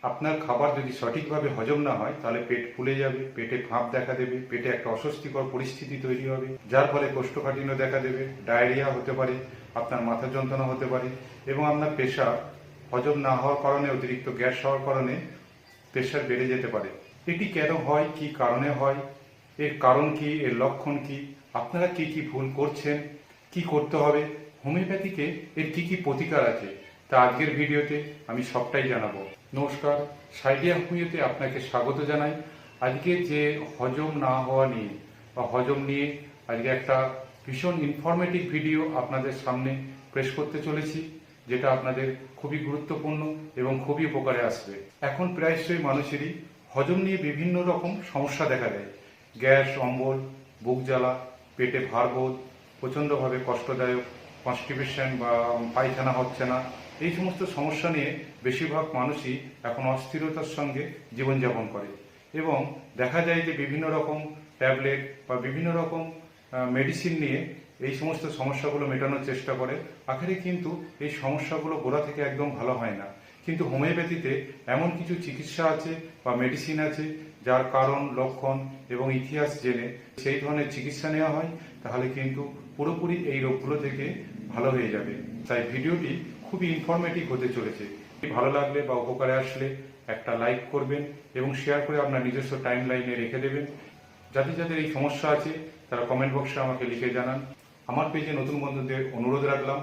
আপনার খাবার যদি সঠিকভাবে হজম না হয় তাহলে পেট ফুলে যাবে, পেটে ফাঁপ দেখা দেবে, পেটে একটা অস্বস্তিকর পরিস্থিতি তৈরি হবে, যার ফলে কোষ্ঠকাঠিন্য দেখা দেবে, ডায়রিয়া হতে পারে, আপনার মাথা যন্ত্রণা হতে পারে এবং আপনার প্রেশার হজম না হওয়ার কারণে, অতিরিক্ত গ্যাস হওয়ার কারণে প্রেশার বেড়ে যেতে পারে। এটি কেন হয়, কি কারণে হয়, এর কারণ কি, এর লক্ষণ কি, আপনারা কি কি ভুল করছেন, কি করতে হবে, হোমিওপ্যাথিকে এর কি কি প্রতিকার আছে, তা আজকের ভিডিওতে আমি সবটাই জানাবো। নমস্কার, সাইডিয়া হোমিওতে আপনাকে স্বাগত জানাই। আজকে যে হজম না হওয়া নিয়ে বা হজম নিয়ে আজকে একটা ভীষণ ইনফরমেটিভ ভিডিও আপনাদের সামনে পেশ করতে চলেছি, যেটা আপনাদের খুবই গুরুত্বপূর্ণ এবং খুবই উপকারে আসবে। এখন প্রায়শই মানুষেরই হজম নিয়ে বিভিন্ন রকম সমস্যা দেখা দেয়। গ্যাস, অম্বল, বুক জ্বালা, পেটে ভারবোধ, প্রচণ্ডভাবে কষ্টদায়ক, কনস্টিপেশন বা পায়খানা হচ্ছে না, এই সমস্ত সমস্যা নিয়ে বেশিরভাগ মানুষই এখন অস্থিরতার সঙ্গে জীবনযাপন করে এবং দেখা যায় যে বিভিন্ন রকম ট্যাবলেট বা বিভিন্ন রকম মেডিসিন নিয়ে এই সমস্ত সমস্যাগুলো মেটানোর চেষ্টা করে। আখেরে কিন্তু এই সমস্যাগুলো গোড়া থেকে একদম ভালো হয় না। কিন্তু হোমিওপ্যাথিতে এমন কিছু চিকিৎসা আছে বা মেডিসিন আছে যার কারণ, লক্ষণ এবং ইতিহাস জেনে সেই ধরনের চিকিৎসা নেওয়া হয়, তাহলে কিন্তু পুরোপুরি এই রোগগুলো থেকে ভালো হয়ে যাবে। তাই ভিডিওটি খুবই ইনফরমেটিভ হতে চলেছে। ভালো লাগলে বা উপকারে আসলে একটা লাইক করবেন এবং শেয়ার করে আপনার নিজস্ব টাইম লাইনে রেখে দেবেন। যাদের যাদের এই সমস্যা আছে তারা কমেন্ট বক্সে আমাকে লিখে জানান। আমার পেজে নতুন বন্ধুদের অনুরোধ রাখলাম,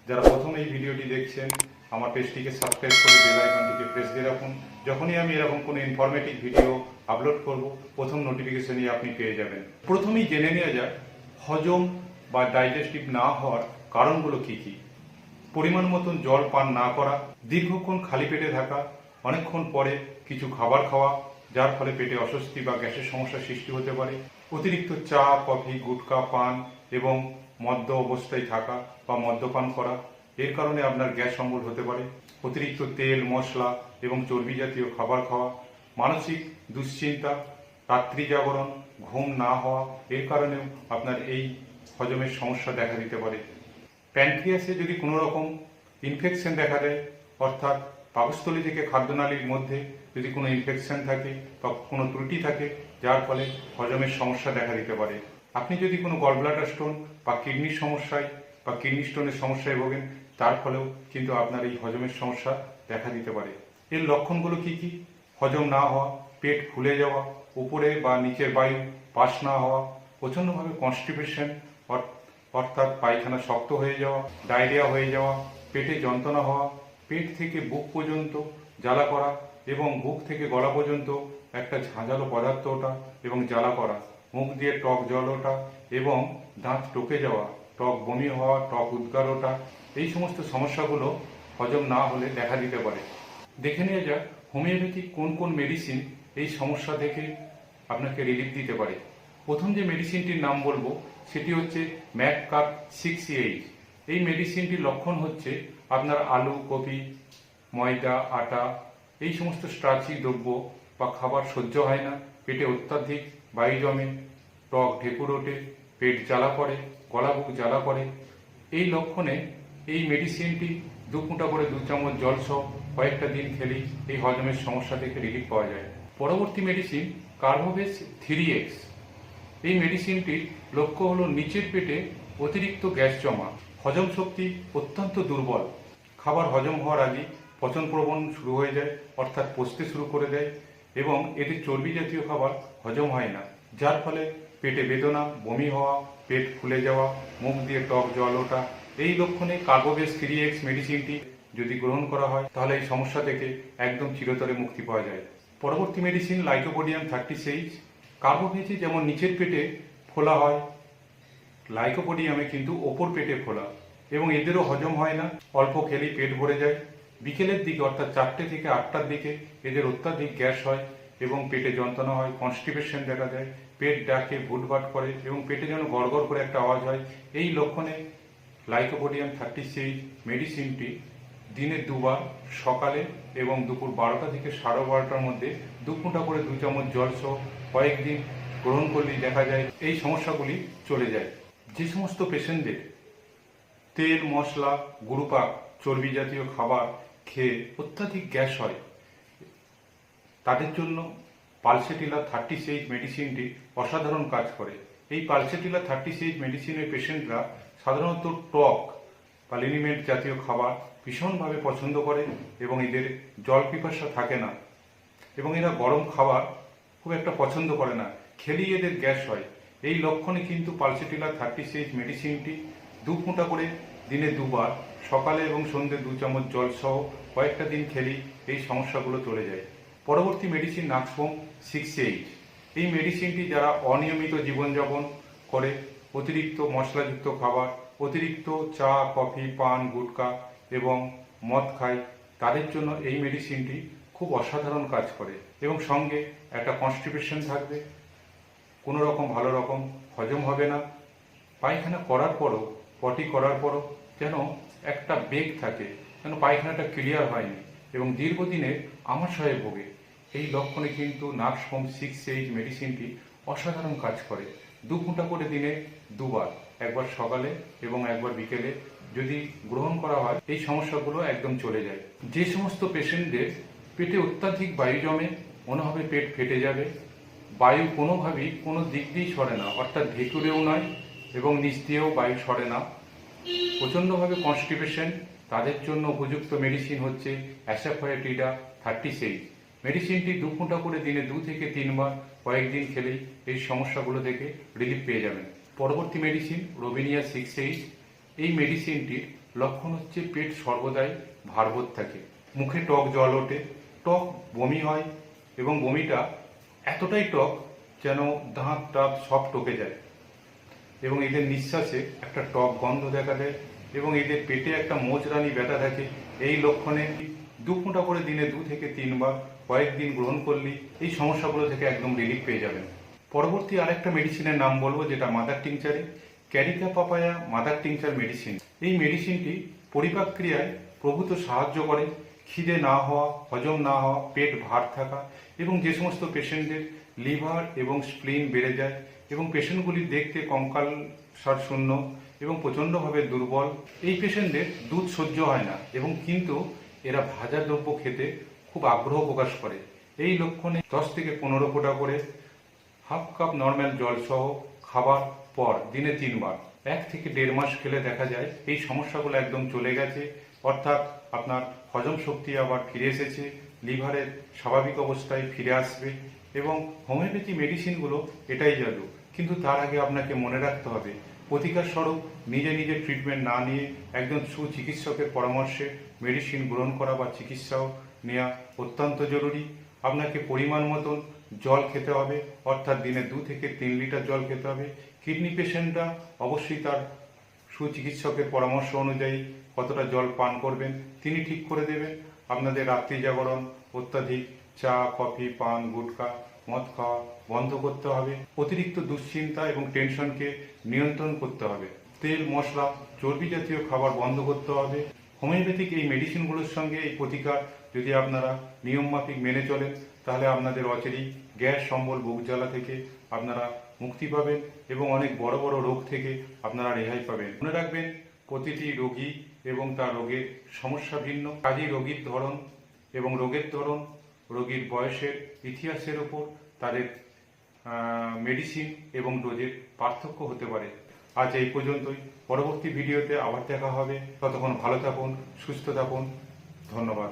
যারা প্রথম এই ভিডিওটি দেখছেন আমার পেজটিকে সাবস্ক্রাইব করে বেল আইকনটিকে প্রেস দিয়ে রাখুন। যখনই আমি এরকম কোনো ইনফরমেটিভ ভিডিও আপলোড করব, প্রথম নোটিফিকেশনই আপনি পেয়ে যাবেন। প্রথমেই জেনে নেওয়া যাক হজম বা ডাইজেস্টিভ না হওয়ার কারণগুলো কি কি। পরিমাণ মতন জল পান না করা, দীর্ঘক্ষণ খালি পেটে থাকা, অনেকক্ষণ পরে কিছু খাবার খাওয়া যার ফলে পেটে অস্বস্তি বা গ্যাসের সমস্যা সৃষ্টি হতে পারে, অতিরিক্ত চা, কফি, গুটখা পান এবং মদ্য অবস্থায় থাকা বা মদ্যপান করা, এর কারণে আপনার গ্যাস অম্বল হতে পারে, অতিরিক্ত তেল, মশলা এবং চর্বি জাতীয় খাবার খাওয়া, মানসিক দুশ্চিন্তা, রাত্রি জাগরণ, ঘুম না হওয়া, এর কারণেও আপনার এই হজমের সমস্যা দেখা দিতে পারে। প্যানক্রিয়াসে যদি কোনো রকম ইনফেকশন দেখা দেয়, অর্থাৎ পাকস্থলী থেকে খাদ্যনালীর মধ্যে যদি কোনো ইনফেকশন থাকে বা কোনো ত্রুটি থাকে, যার ফলে হজমের সমস্যা দেখা দিতে পারে। আপনি যদি কোনো গলব্লাডার স্টোন বা কিডনির সমস্যায় বা কিডনি স্টোনের সমস্যায় ভোগেন, তার ফলেও কিন্তু আপনার এই হজমের সমস্যা দেখা দিতে পারে। এর লক্ষণগুলো কি কি? হজম না হওয়া, পেট ফুলে যাওয়া, উপরে বা নিচের বায়ু পাস না হওয়া, প্রচণ্ডভাবে কনস্টিপেশন অর্থাৎ পায়খানা শক্ত হয়ে যাওয়া, ডায়রিয়া হয়ে যাওয়া, পেটে যন্ত্রণা হওয়া, পেট থেকে বুক পর্যন্ত জ্বালা করা এবং বুক থেকে গলা পর্যন্ত একটা ঝাঁঝালো পদার্থ ওঠা এবং জ্বালা করা, মুখ দিয়ে টক জল ওঠা এবং দাঁত টকে যাওয়া, টক বমি হওয়া, টক উদ্গার ওঠা, এই সমস্ত সমস্যাগুলো হজম না হলে দেখা দিতে পারে। দেখে নিয়ে যাক হোমিওপ্যাথি কোন কোন মেডিসিন এই সমস্যা থেকে আপনাকে রিলিফ দিতে পারে। প্রথম যে মেডিসিনটির নাম বলবো সেটি হচ্ছে ম্যাককাপ 6H। এই মেডিসিনটির লক্ষণ হচ্ছে আপনার আলু, কপি, ময়দা, আটা, এই সমস্ত স্টার্চি দ্রব্য বা খাবার সহ্য হয় না, পেটে অত্যাধিক বায়ু জমে, টক ঢেকুর ওঠে, পেট জ্বালা করে, গলা বুক জ্বালা করে। এই লক্ষণে এই মেডিসিনটি 2 ফুঁটা করে 2 চামচ জল সহ কয়েকটা দিন খেলেই এই হজমের সমস্যা থেকে রিলিফ পাওয়া যায়। পরবর্তী মেডিসিন কার্বোভেজ 3X। এই মেডিসিনটির লক্ষ্য হলো নিচের পেটে অতিরিক্ত গ্যাস জমা, হজম শক্তি অত্যন্ত দুর্বল, খাবার হজম হওয়ার আগে পচন প্রবণ শুরু হয়ে যায়, অর্থাৎ পচতে শুরু করে দেয় এবং এদের চর্বি জাতীয় খাবার হজম হয় না, যার ফলে পেটে বেদনা, বমি হওয়া, পেট ফুলে যাওয়া, মুখ দিয়ে টক জল ওঠা। এই লক্ষণে কার্বোভেজ 3X মেডিসিনটি যদি গ্রহণ করা হয় তাহলে এই সমস্যা থেকে একদম চিরতরে মুক্তি পাওয়া যায়। পরবর্তী মেডিসিন লাইকোপোডিয়াম 36H। কার্বোভেজে যেমন নিচের পেটে ফোলা হয়, লাইকোপোডিয়ামে কিন্তু ওপর পেটে ফোলা এবং এদেরও হজম হয় না, অল্প খেলেই পেট ভরে যায়। বিকেলের দিকে অর্থাৎ 4টে থেকে 8টার দিকে এদের অত্যাধিক গ্যাস হয় এবং পেটে যন্ত্রণা হয়, কনস্টিপেশন দেখা দেয়, পেট ডাকে, ভুটভাট করে এবং পেটে যেন গড়গড় করে একটা আওয়াজ হয়। এই লক্ষণে লাইকোপোডিয়াম 36 মেডিসিনটি দিনে 2 বার, সকালে এবং দুপুর 12টা থেকে 12:30টার মধ্যে 2 ফুঁটা করে 2 চামচ জল সহ কয়েকদিন গ্রহণ করলেই দেখা যায় এই সমস্যাগুলি চলে যায়। যে সমস্ত পেশেন্টদের তেল, মশলা, গুরুপাক, চর্বি জাতীয় খাবার খেয়ে অত্যাধিক গ্যাস হয়, তাদের জন্য পালসেটিলা 30 মেডিসিনটি অসাধারণ কাজ করে। এই পালসেটিলা 30 মেডিসিনের পেশেন্টরা সাধারণত টক বা লিনিমেন্ট জাতীয় খাবার ভীষণভাবে পছন্দ করে এবং এদের জল পিপাসা থাকে না এবং এরা গরম খাবার খুব একটা পছন্দ করে না, খেলেই এদের গ্যাস হয়। এই লক্ষণে কিন্তু পালসেটিলা 30 মেডিসিনটি 2 ফোঁটা করে দিনে 2 বার সকালে এবং সন্ধ্যে 2 চামচ জল সহ কয়েকটা দিন খেলেই এই সমস্যাগুলো চলে যায়। পরবর্তী মেডিসিন নাক্সবোম 6H। এই মেডিসিনটি যারা অনিয়মিত জীবনযাপন করে, অতিরিক্ত মশলাযুক্ত খাবার, অতিরিক্ত চা, কফি, পান, গুটকা এবং মদ খায়, তাদের জন্য এই মেডিসিনটি খুব অসাধারণ কাজ করে এবং সঙ্গে একটা কনস্টিপেশন থাকবে, কোনো রকম ভালো রকম হজম হবে না, পায়খানা করার পরও, পটি করার পরও যেন একটা বেগ থাকে, যেন পায়খানাটা ক্লিয়ার হয়নি এবং দীর্ঘদিনের আমাশয়ে ভোগে। এই লক্ষণে কিন্তু নাক্সবোম 6H মেডিসিনটি অসাধারণ কাজ করে। 2 ফোঁটা করে দিনে 2 বার, একবার সকালে এবং একবার বিকেলে যদি গ্রহণ করা হয়, এই সমস্যাগুলো একদম চলে যায়। যে সমস্ত পেশেন্টদের পেটে অত্যাধিক বায়ু জমে, মনে হবে পেট ফেটে যাবে, বায়ু কোনোভাবেই কোনো দিক দিয়েই সরে না, অর্থাৎ ভেতরেও নয় এবং নিচ দিয়েও বায়ু সরে না, প্রচণ্ডভাবে কনস্টিপেশন, তাদের জন্য উপযুক্ত মেডিসিন হচ্ছে অ্যাসাফোয়েটিডা 30H। মেডিসিনটি 2 ফোঁটা করে দিনে 2 থেকে 3 বার কয়েকদিন খেলেই এই সমস্যাগুলো থেকে রিলিফ পেয়ে যাবেন। পরবর্তী মেডিসিন রোবিনিয়া 6H। এই মেডিসিনটির লক্ষণ হচ্ছে পেট সর্বদাই ভারবোধ থাকে, মুখে টক জল ওঠে, টক বমি হয় এবং বমিটা এতটাই টক যেন দাঁত টাত সব টকে যায় এবং এদের নিঃশ্বাসে একটা টক গন্ধ দেখা দেয় এবং এদের পেটে একটা মোচরানি ব্যথা থাকে। এই লক্ষণে 2 ফোঁটা করে দিনে 2 থেকে 3 বার কয়েকদিন গ্রহণ করলেই এই সমস্যাগুলো থেকে একদম রিলিফ পেয়ে যাবেন। পরবর্তী আরেকটা মেডিসিনের নাম বলবো, যেটা মাদার টিংচারে, carica papaya mother tincture medicine. এই মেডিসিনটি পরিপাক ক্রিয়ায় প্রভূত সাহায্য করে, খিদে না হওয়া, হজম না হওয়া, পেট ভার থাকা এবং যে সমস্ত পেশেন্টদের লিভার এবং স্প্লিন বেড়ে যায় এবং পেশেন্টগুলি দেখতে কঙ্কালসার শূন্য এবং প্রচণ্ডভাবে দুর্বল, এই পেশেন্টদের দুধ সহ্য হয় না এবং কিন্তু এরা ভাজা দ্রব্য খেতে খুব আগ্রহ প্রকাশ করে। এই লক্ষণে 10 থেকে 15 ফোঁটা করে হাফ কাপ নর্মাল জল সহ খাবার পর দিনে 3 বার 1 থেকে 1.5 মাস খেলে দেখা যায় এই সমস্যাগুলো একদম চলে গেছে, অর্থাৎ আপনার হজম শক্তি আবার ফিরে এসেছে, লিভারের স্বাভাবিক অবস্থায় ফিরে আসবে এবং হোমিওপ্যাথি মেডিসিনগুলো এটাই জাদু। কিন্তু তার আগে আপনাকে মনে রাখতে হবে, প্রতিকার স্বরূপ নিজে নিজে ট্রিটমেন্ট না নিয়ে একজন সুচিকিৎসকের পরামর্শে মেডিসিন গ্রহণ করা বা চিকিৎসাও নেওয়া অত্যন্ত জরুরি। আপনাকে পরিমাণ মতন জল খেতে হবে, অর্থাৎ দিনে 2 থেকে 3 লিটার জল খেতে হবে। কিডনি পেশেন্টরা অবশ্যই তার সুচিকিৎসকের পরামর্শ অনুযায়ী কতটা জল পান করবেন তিনি ঠিক করে দেবেন। আপনাদের রাত্রি জাগরণ, অত্যাধিক চা, কফি, পান, গুটকা, মদ খাওয়া বন্ধ করতে হবে। অতিরিক্ত দুশ্চিন্তা এবং টেনশনকে নিয়ন্ত্রণ করতে হবে। তেল, মশলা, চর্বি জাতীয় খাবার বন্ধ করতে হবে। হোমিওপ্যাথিক এই মেডিসিনগুলোর সঙ্গে এই প্রতিকার যদি আপনারা নিয়মমাফিক মেনে চলেন, তাহলে আপনাদের অচেরেই গ্যাস, সম্বল, বুক জ্বালা থেকে আপনারা মুক্তি পাবেন এবং অনেক বড় বড় রোগ থেকে আপনারা রেহাই পাবেন। মনে রাখবেন, প্রতিটি রোগী এবং তার রোগের সমস্যা ভিন্ন, কাজেই রোগীর ধরন এবং রোগের ধরন, রোগীর বয়সের, ইতিহাসের উপর তাদের মেডিসিন এবং ডোজের পার্থক্য হতে পারে। আজ এই পর্যন্তই। পরবর্তী ভিডিওতে আবার দেখা হবে। ততক্ষণ ভালো থাকুন, সুস্থ থাকুন। ধন্যবাদ।